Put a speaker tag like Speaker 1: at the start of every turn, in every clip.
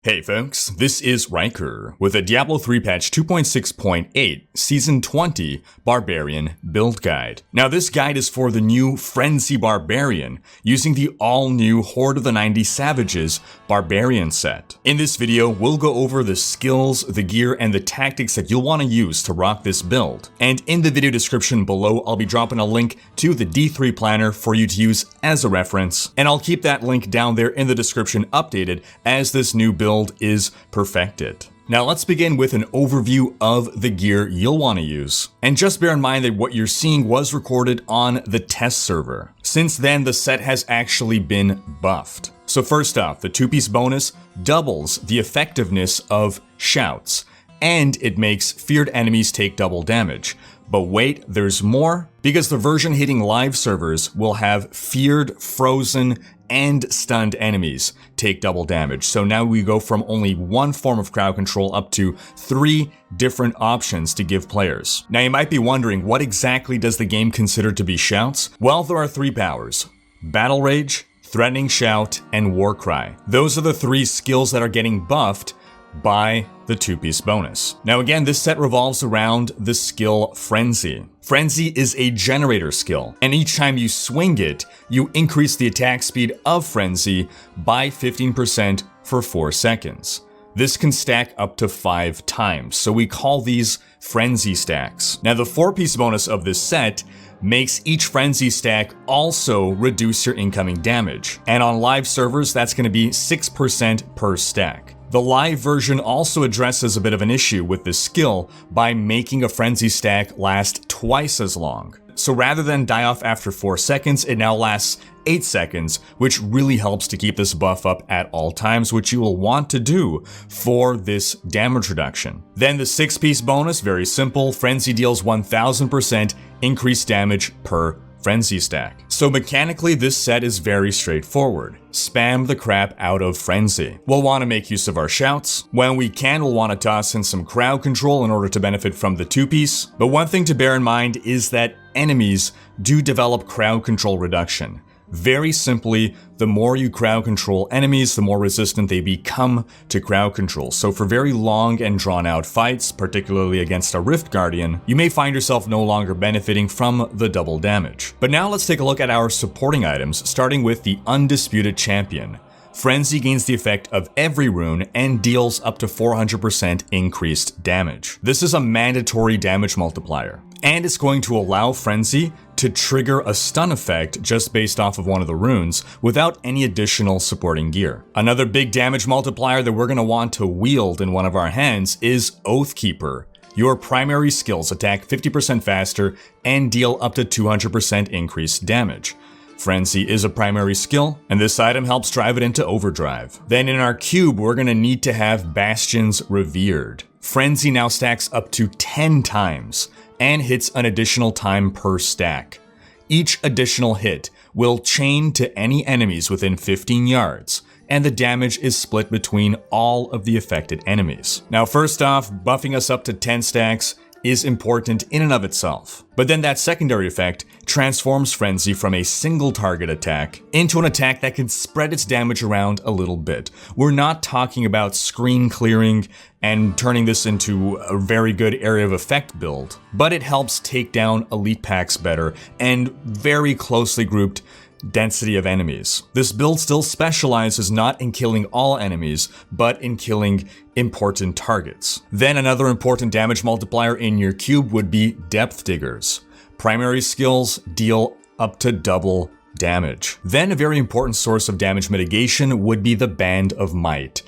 Speaker 1: Hey folks, this is Rhykker with a Diablo 3 patch 2.6.8 Season 20 Barbarian build guide. Now this guide is for the new Frenzy Barbarian using the all-new Horde of the 90 Savages Barbarian set. In this video, we'll go over the skills, the gear, and the tactics that you'll want to use to rock this build. And in the video description below, I'll be dropping a link to the D3 planner for you to use as a reference, and I'll keep that link down there in the description updated as this new build is perfected. Now let's begin with an overview of the gear you'll want to use. And just bear in mind that what you're seeing was recorded on the test server. Since then, the set has actually been buffed. So first off, the 2-piece bonus doubles the effectiveness of shouts, and it makes feared enemies take double damage. But wait, there's more, because the version hitting live servers will have feared, frozen, and stunned enemies take double damage. So now we go from only one form of crowd control up to 3 different options to give players. Now you might be wondering, what exactly does the game consider to be shouts? Well, there are 3 powers: Battle Rage, Threatening Shout, and War Cry. Those are the 3 skills that are getting buffed by the 2-piece bonus. Now again, this set revolves around the skill Frenzy. Frenzy is a generator skill, and each time you swing it, you increase the attack speed of Frenzy by 15% for 4 seconds. This can stack up to 5 times, so we call these Frenzy stacks. Now the 4-piece bonus of this set makes each Frenzy stack also reduce your incoming damage, and on live servers that's going to be 6% per stack. The live version also addresses a bit of an issue with this skill by making a Frenzy stack last twice as long. So rather than die off after 4 seconds, it now lasts 8 seconds, which really helps to keep this buff up at all times, which you will want to do for this damage reduction. Then the 6-piece bonus, very simple. Frenzy deals 1000% increased damage per Frenzy stack. So mechanically, this set is very straightforward. Spam the crap out of Frenzy. We'll want to make use of our shouts. When we can, we'll want to toss in some crowd control in order to benefit from the 2-piece. But one thing to bear in mind is that enemies do develop crowd control reduction. Very simply, the more you crowd control enemies, the more resistant they become to crowd control. So for very long and drawn out fights, particularly against a Rift Guardian, you may find yourself no longer benefiting from the double damage. But now let's take a look at our supporting items, starting with the Undisputed Champion. Frenzy gains the effect of every rune and deals up to 400% increased damage. This is a mandatory damage multiplier, and it's going to allow Frenzy to trigger a stun effect just based off of one of the runes without any additional supporting gear. Another big damage multiplier that we're going to want to wield in one of our hands is Oathkeeper. Your primary skills attack 50% faster and deal up to 200% increased damage. Frenzy is a primary skill, and this item helps drive it into overdrive. Then in our cube, we're going to need to have Bastions Revered. Frenzy now stacks up to 10 times and hits an additional time per stack. Each additional hit will chain to any enemies within 15 yards, and the damage is split between all of the affected enemies. Now first off, buffing us up to 10 stacks is important in and of itself. But then that secondary effect transforms Frenzy from a single target attack into an attack that can spread its damage around a little bit. We're not talking about screen clearing and turning this into a very good area of effect build, but it helps take down elite packs better and very closely grouped density of enemies. This build still specializes not in killing all enemies, but in killing important targets. Then another important damage multiplier in your cube would be Depth Diggers. Primary skills deal up to double damage. Then a very important source of damage mitigation would be the Band of Might,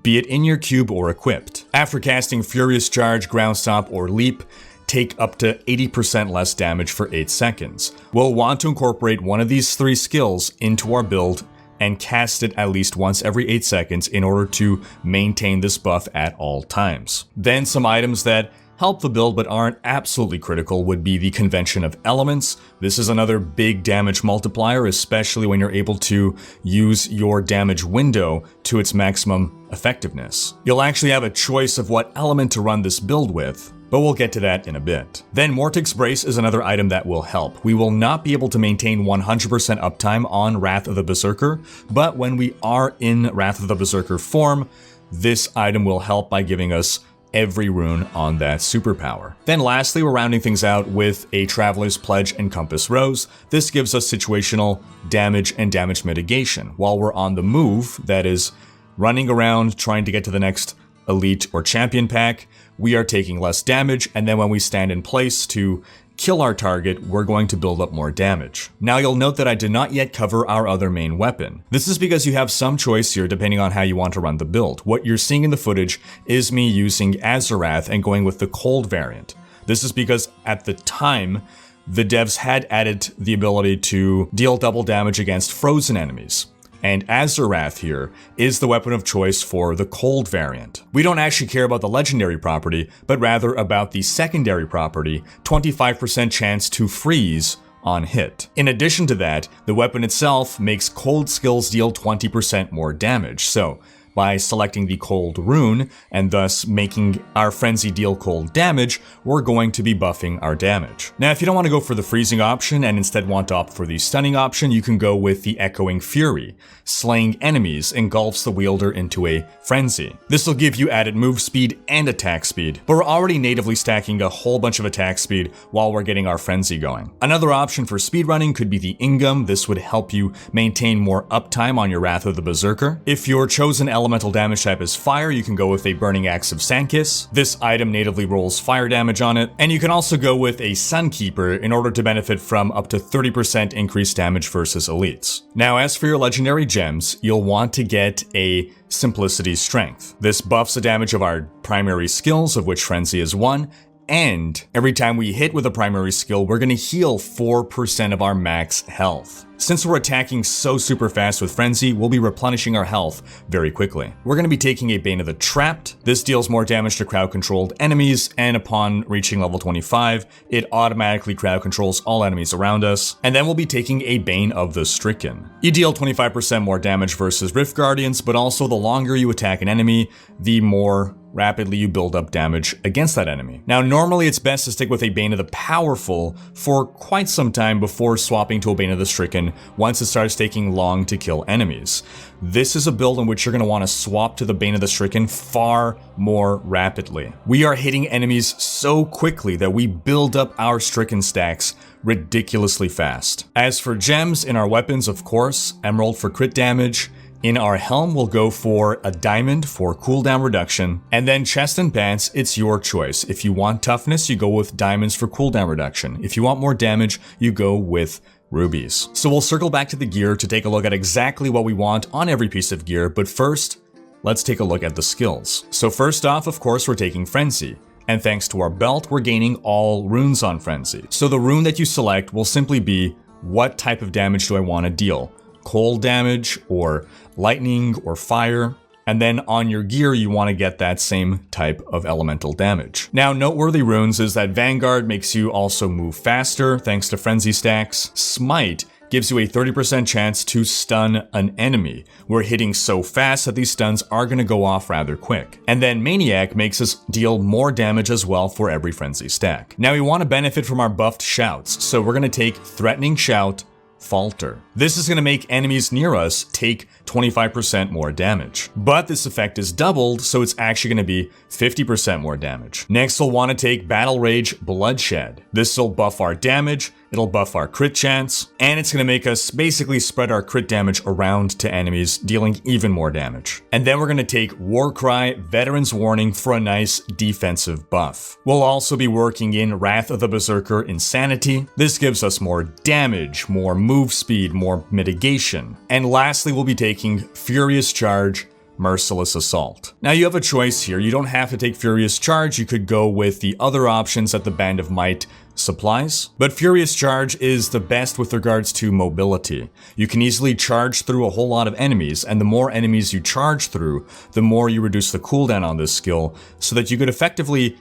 Speaker 1: be it in your cube or equipped. After casting Furious Charge, Ground Stomp, or Leap, take up to 80% less damage for 8 seconds. We'll want to incorporate one of these 3 skills into our build and cast it at least once every 8 seconds in order to maintain this buff at all times. Then some items that help the build but aren't absolutely critical would be the Convention of Elements. This is another big damage multiplier, especially when you're able to use your damage window to its maximum effectiveness. You'll actually have a choice of what element to run this build with, but we'll get to that in a bit. Then Mortix Brace is another item that will help. We will not be able to maintain 100% uptime on Wrath of the Berserker, but when we are in Wrath of the Berserker form, this item will help by giving us every rune on that superpower. Then lastly, we're rounding things out with a Traveler's Pledge and Compass Rose. This gives us situational damage and damage mitigation. While we're on the move, that is, running around trying to get to the next elite or champion pack, we are taking less damage, and then when we stand in place to kill our target, we're going to build up more damage. Now you'll note that I did not yet cover our other main weapon. This is because you have some choice here depending on how you want to run the build. What you're seeing in the footage is me using Azarath and going with the cold variant. This is because at the time, the devs had added the ability to deal double damage against frozen enemies. And Azarath here is the weapon of choice for the cold variant. We don't actually care about the legendary property, but rather about the secondary property, 25% chance to freeze on hit. In addition to that, the weapon itself makes cold skills deal 20% more damage. So by selecting the cold rune and thus making our frenzy deal cold damage, we're going to be buffing our damage. Now, if you don't want to go for the freezing option and instead want to opt for the stunning option, you can go with the Echoing Fury. Slaying enemies engulfs the wielder into a frenzy. This will give you added move speed and attack speed, but we're already natively stacking a whole bunch of attack speed while we're getting our frenzy going. Another option for speedrunning could be the Ingam. This would help you maintain more uptime on your Wrath of the Berserker. If your chosen elemental damage type is fire, you can go with a Burning Axe of Sankiss. This item natively rolls fire damage on it, and you can also go with a Sunkeeper in order to benefit from up to 30% increased damage versus elites. Now, as for your legendary gems, you'll want to get a Simplicity Strength. This buffs the damage of our primary skills, of which Frenzy is one, and every time we hit with a primary skill, we're going to heal 4% of our max health. Since we're attacking so super fast with Frenzy, we'll be replenishing our health very quickly. We're going to be taking a Bane of the Trapped. This deals more damage to crowd-controlled enemies, and upon reaching level 25, it automatically crowd controls all enemies around us. And then we'll be taking a Bane of the Stricken. You deal 25% more damage versus Rift Guardians, but also the longer you attack an enemy, the more rapidly you build up damage against that enemy. Now, normally it's best to stick with a Bane of the Powerful for quite some time before swapping to a Bane of the Stricken once it starts taking long to kill enemies. This is a build in which you're going to want to swap to the Bane of the Stricken far more rapidly. We are hitting enemies so quickly that we build up our Stricken stacks ridiculously fast. As for gems in our weapons, of course, Emerald for crit damage. In our helm, we'll go for a diamond for cooldown reduction, and then chest and pants, it's your choice. If you want toughness, you go with diamonds for cooldown reduction. If you want more damage, you go with rubies. So we'll circle back to the gear to take a look at exactly what we want on every piece of gear, but first, let's take a look at the skills. So first off, of course, we're taking Frenzy. And thanks to our belt, we're gaining all runes on Frenzy. So the rune that you select will simply be, what type of damage do I want to deal? Cold damage, or lightning, or fire, and then on your gear you want to get that same type of elemental damage. Now, noteworthy runes is that Vanguard makes you also move faster thanks to Frenzy stacks. Smite gives you a 30% chance to stun an enemy. We're hitting so fast that these stuns are going to go off rather quick. And then Maniac makes us deal more damage as well for every Frenzy stack. Now, we want to benefit from our buffed shouts, so we're going to take Threatening Shout, Falter. This is going to make enemies near us take 25% more damage. But this effect is doubled, so it's actually going to be 50% more damage. Next, we'll want to take Battle Rage, Bloodshed. This will buff our damage, it'll buff our crit chance, and it's going to make us basically spread our crit damage around to enemies, dealing even more damage. And then we're going to take Warcry, Veteran's Warning for a nice defensive buff. We'll also be working in Wrath of the Berserker, Insanity. This gives us more damage, more move speed, more mitigation. And lastly, we'll be taking Furious Charge, Merciless Assault. Now, you have a choice here. You don't have to take Furious Charge. You could go with the other options that the Band of Might supplies. But Furious Charge is the best with regards to mobility. You can easily charge through a whole lot of enemies, and the more enemies you charge through, the more you reduce the cooldown on this skill, so that you could effectively,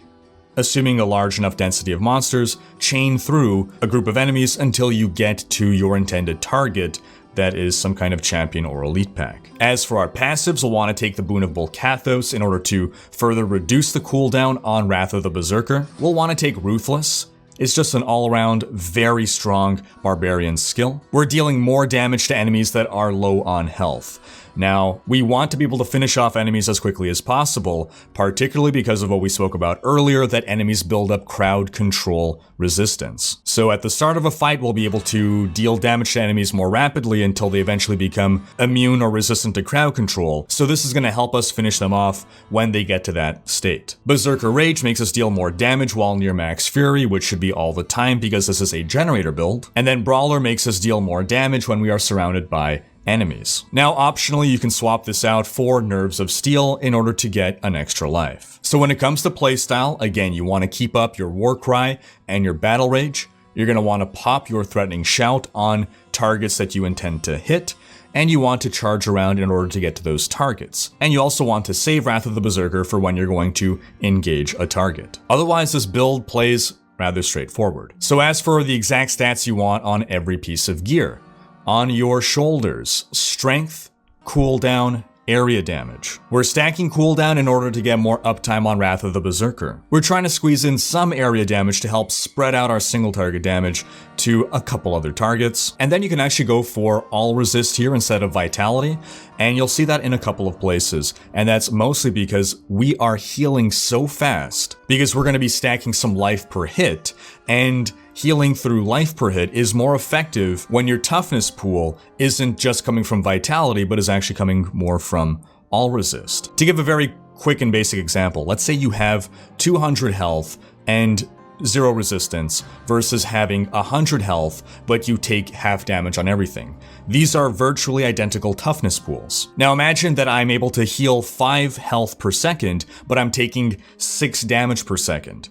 Speaker 1: assuming a large enough density of monsters, chain through a group of enemies until you get to your intended target, that is some kind of champion or elite pack. As for our passives, we'll want to take the Boon of Bolcathos in order to further reduce the cooldown on Wrath of the Berserker. We'll want to take Ruthless. It's just an all-around very strong barbarian skill. We're dealing more damage to enemies that are low on health. Now, we want to be able to finish off enemies as quickly as possible, particularly because of what we spoke about earlier, that enemies build up crowd control resistance. So at the start of a fight, we'll be able to deal damage to enemies more rapidly until they eventually become immune or resistant to crowd control. So this is going to help us finish them off when they get to that state. Berserker Rage makes us deal more damage while near max fury, which should be all the time because this is a generator build. And then Brawler makes us deal more damage when we are surrounded by enemies. Now, optionally, you can swap this out for Nerves of Steel in order to get an extra life. So when it comes to playstyle, again, you want to keep up your War Cry and your Battle Rage. You're going to want to pop your Threatening Shout on targets that you intend to hit, and you want to charge around in order to get to those targets. And you also want to save Wrath of the Berserker for when you're going to engage a target. Otherwise, this build plays rather straightforward. So as for the exact stats you want on every piece of gear, on your shoulders, strength, cooldown, area damage. We're stacking cooldown in order to get more uptime on Wrath of the Berserker. We're trying to squeeze in some area damage to help spread out our single target damage to a couple other targets. And then you can actually go for all resist here instead of vitality, and you'll see that in a couple of places. And that's mostly because we are healing so fast, because we're going to be stacking some life per hit, and healing through life per hit is more effective when your toughness pool isn't just coming from vitality, but is actually coming more from all resist. To give a very quick and basic example, let's say you have 200 health and 0 resistance versus having 100 health, but you take half damage on everything. These are virtually identical toughness pools. Now imagine that I'm able to heal 5 health per second, but I'm taking 6 damage per second.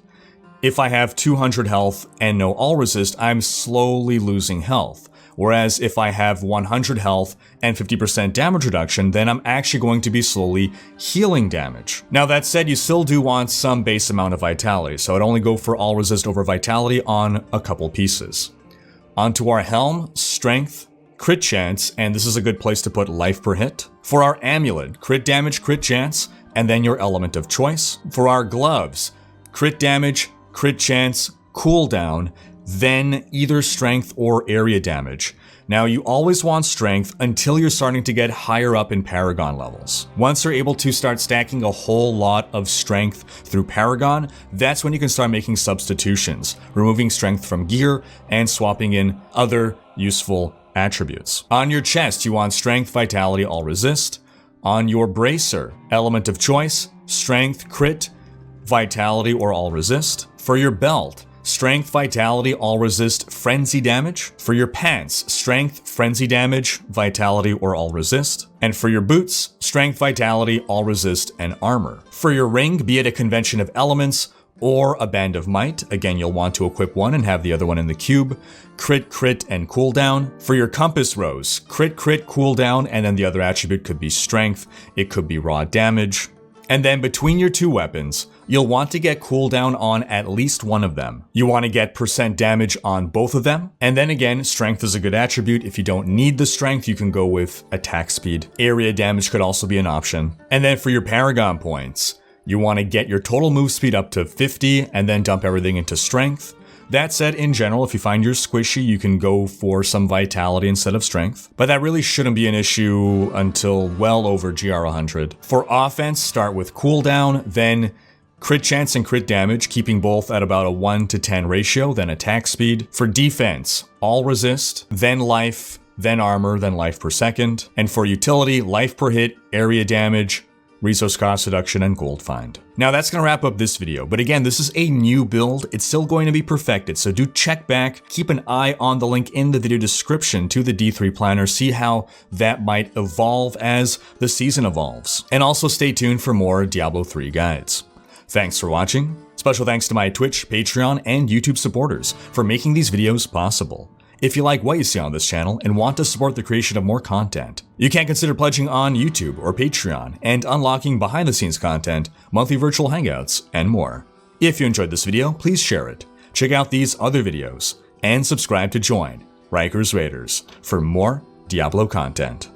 Speaker 1: If I have 200 health and no all resist, I'm slowly losing health. Whereas if I have 100 health and 50% damage reduction, then I'm actually going to be slowly healing damage. Now that said, you still do want some base amount of vitality, so I'd only go for all resist over vitality on a couple pieces. Onto our helm, strength, crit chance, and this is a good place to put life per hit. For our amulet, crit damage, crit chance, and then your element of choice. For our gloves, crit damage, crit chance, cooldown, then either strength or area damage. Now you always want strength until you're starting to get higher up in Paragon levels. Once you're able to start stacking a whole lot of strength through Paragon, that's when you can start making substitutions, removing strength from gear and swapping in other useful attributes. On your chest, you want strength, vitality, all resist. On your bracer, element of choice, strength, crit, vitality, or all resist. For your belt, strength, vitality, all resist, frenzy damage. For your pants, strength, frenzy damage, vitality, or all resist. And for your boots, strength, vitality, all resist, and armor. For your ring, be it a convention of elements or a band of might, again you'll want to equip one and have the other one in the cube, crit, crit, and cooldown. For your compass rose, crit, crit, cooldown, and then the other attribute could be strength, it could be raw damage. And then between your two weapons, you'll want to get cooldown on at least one of them. You want to get percent damage on both of them. And then again, strength is a good attribute. If you don't need the strength, you can go with attack speed. Area damage could also be an option. And then for your Paragon points, you want to get your total move speed up to 50 and then dump everything into strength. That said, in general, if you find you're squishy, you can go for some vitality instead of strength, but that really shouldn't be an issue until well over GR 100. For offense, start with cooldown, then crit chance and crit damage, keeping both at about a 1-to-10 ratio, then attack speed. For defense, all resist, then life, then armor, then life per second. And for utility, life per hit, area damage, resource cost reduction, and gold find. Now that's going to wrap up this video, but again, this is a new build. It's still going to be perfected, so do check back, keep an eye on the link in the video description to the D3 planner, see how that might evolve as the season evolves. And also stay tuned for more Diablo 3 guides. Thanks for watching. Special thanks to my Twitch, Patreon, and YouTube supporters for making these videos possible. If you like what you see on this channel and want to support the creation of more content, you can consider pledging on YouTube or Patreon and unlocking behind-the-scenes content, monthly virtual hangouts, and more. If you enjoyed this video, please share it, check out these other videos, and subscribe to join Rhykker's Raiders for more Diablo content.